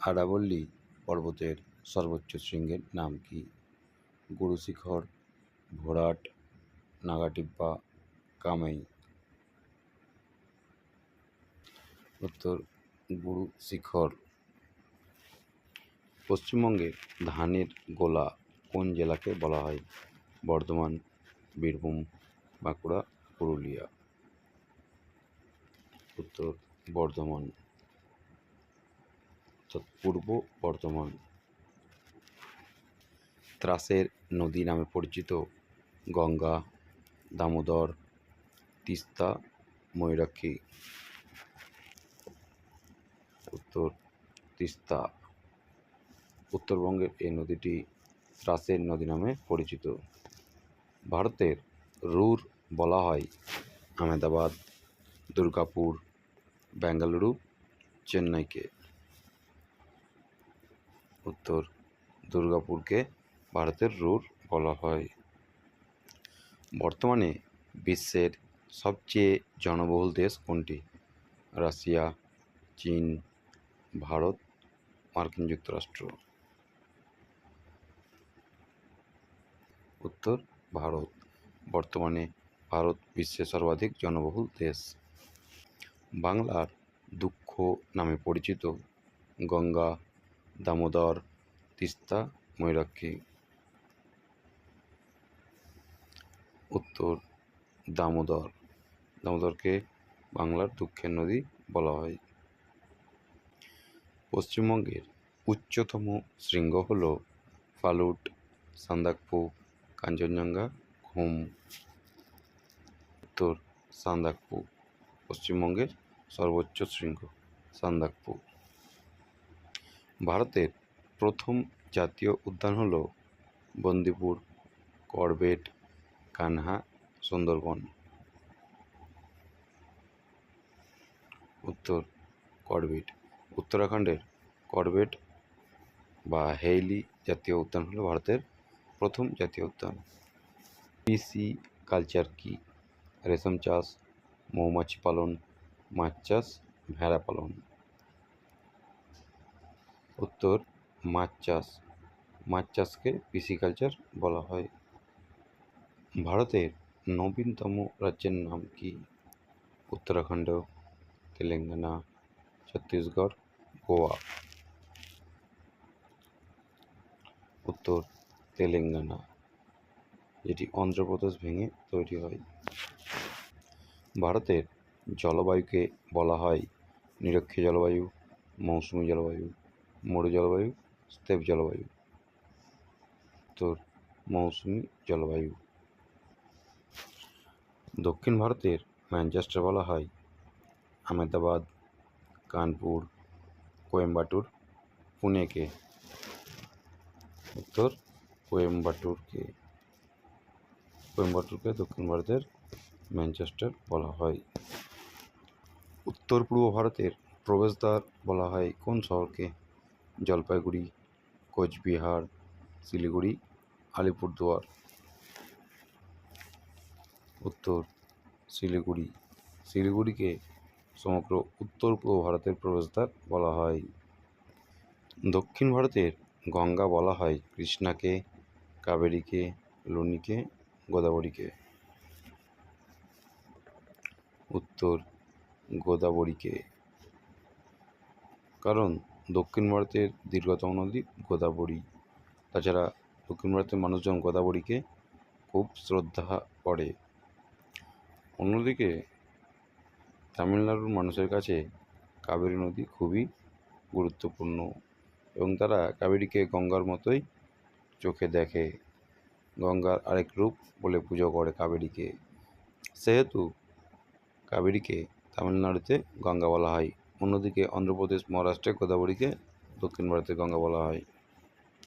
আরাবল্লী পর্বতের সর্বোচ্চ শৃঙ্গের নাম কি? গুরু শিখর, ভোরাট, নাগাটিব্বা, কামেই। উত্তর গুরু শিখর। পশ্চিমবঙ্গের ধানের গোলা কোন জেলাকে বলা হয়? বর্ধমান, বীরভূম, বাঁকুড়া, পুরুলিয়া। উত্তর বর্ধমান, পূর্ব বর্ধমান। ত্রাসের নদী নামে পরিচিত গঙ্গা, দামোদর, তিস্তা, ময়ূরাক্ষী। উত্তর তিস্তা। উত্তরবঙ্গের এই নদীটি ত্রাসের নদী নামে পরিচিত। ভারতের রুর বলা হয় আহমেদাবাদ, দুর্গাপুর, বেঙ্গালুরু, চেন্নাইকে। উত্তর দুর্গাপুরকে ভারতের রুর বলা হয়। বর্তমানে বিশ্বের সবচেয়ে জনবহুল দেশ কোনটি? রাশিয়া, চীন, ভারত, মার্কিন যুক্তরাষ্ট্র। উত্তর ভারত। বর্তমানে ভারত বিশ্বের সর্বাধিক জনবহুল দেশ। বাংলার দুঃখ নামে পরিচিত গঙ্গা, দামোদর, তিস্তা, ময়ূরাক্ষী। উত্তর দামোদর। দামোদরকে বাংলার দুঃখের নদী বলা হয়। পশ্চিমবঙ্গের উচ্চতম শৃঙ্গ হল ফালুট, সান্দাকফু, কাঞ্চনজঙ্ঘা, ঘুম। উত্তর সান্দাকফু। পশ্চিমবঙ্গের সর্বোচ্চ শৃঙ্গ সান্দাকফু। ভারতের প্রথম জাতীয় উদ্যান হল বন্দিপুর, করবেট, কানহা, সুন্দরবন। উত্তর করবেট। উত্তরাখণ্ডের করবেট বা হেইলি জাতীয় উদ্যান হল ভারতের প্রথম জাতীয় উদ্যান। পিসি কালচার কি? রেশম চাষ, মৌমাছি পালন, মাছ চাষ, ভেড়া পালন। উত্তর মাছ চাষ। মাছ চাষকে পিসিকালচার বলা হয়। ভারতের নবীনতম রাজ্যের নাম কি? উত্তরাখণ্ড, তেলেঙ্গানা, ছত্তিশগড়, গোয়া। উত্তর তেলেঙ্গানা, যেটি অন্ধ্রপ্রদেশ ভেঙে তৈরি হয়। ভারতের জলবায়ুকে বলা হয় নিরক্ষীয় জলবায়ু, মৌসুমী জলবায়ু, মরু জলবায়ু, স্টেপ জলবায়ু। উত্তর মৌসুমী জলবায়ু। দক্ষিণ ভারতের ম্যানচেস্টার বলা হয় আহমেদাবাদ, কানপুর, কোয়েম্বাটুর, পুনেকে। উত্তর কোয়েম্বাটুরকে। কোয়েম্বাটুরকে দক্ষিণ ভারতের ম্যানচেস্টার বলা হয়। উত্তর পূর্ব ভারতের প্রবেশদ্বার বলা হয় কোন শহরকে? জলপাইগুড়ি, কোচবিহার, শিলিগুড়ি, আলিপুরদুয়ার। উত্তর শিলিগুড়ি। শিলিগুড়িকে সমগ্র উত্তর পূর্ব ভারতের প্রবেশদ্বার বলা হয়। দক্ষিণ ভারতের গঙ্গা বলা হয় কৃষ্ণাকে, কাবেরীকে, লুনিকে, গোদাবরীকে। উত্তর গোদাবরীকে। কারণ দক্ষিণ ভারতের দীর্ঘতম নদী গোদাবরী। তাছাড়া দক্ষিণ ভারতের মানুষজন গোদাবরীকে খুব শ্রদ্ধা করে। অন্যদিকে তামিলনাড়ুর মানুষের কাছে কাবেরী নদী খুবই গুরুত্বপূর্ণ এবং তারা কাবেরীকে গঙ্গার মতোই চোখে দেখে। গঙ্গার আরেক রূপ বলে পুজো করে কাবেরীকে। সেহেতু কাবেরীকে তামিলনাড়ুতে গঙ্গা বলা হয়। অন্যদিকে অন্ধ্রপ্রদেশ, মহারাষ্ট্রে গোদাবরীকে দক্ষিণ ভারতের গঙ্গা বলা হয়।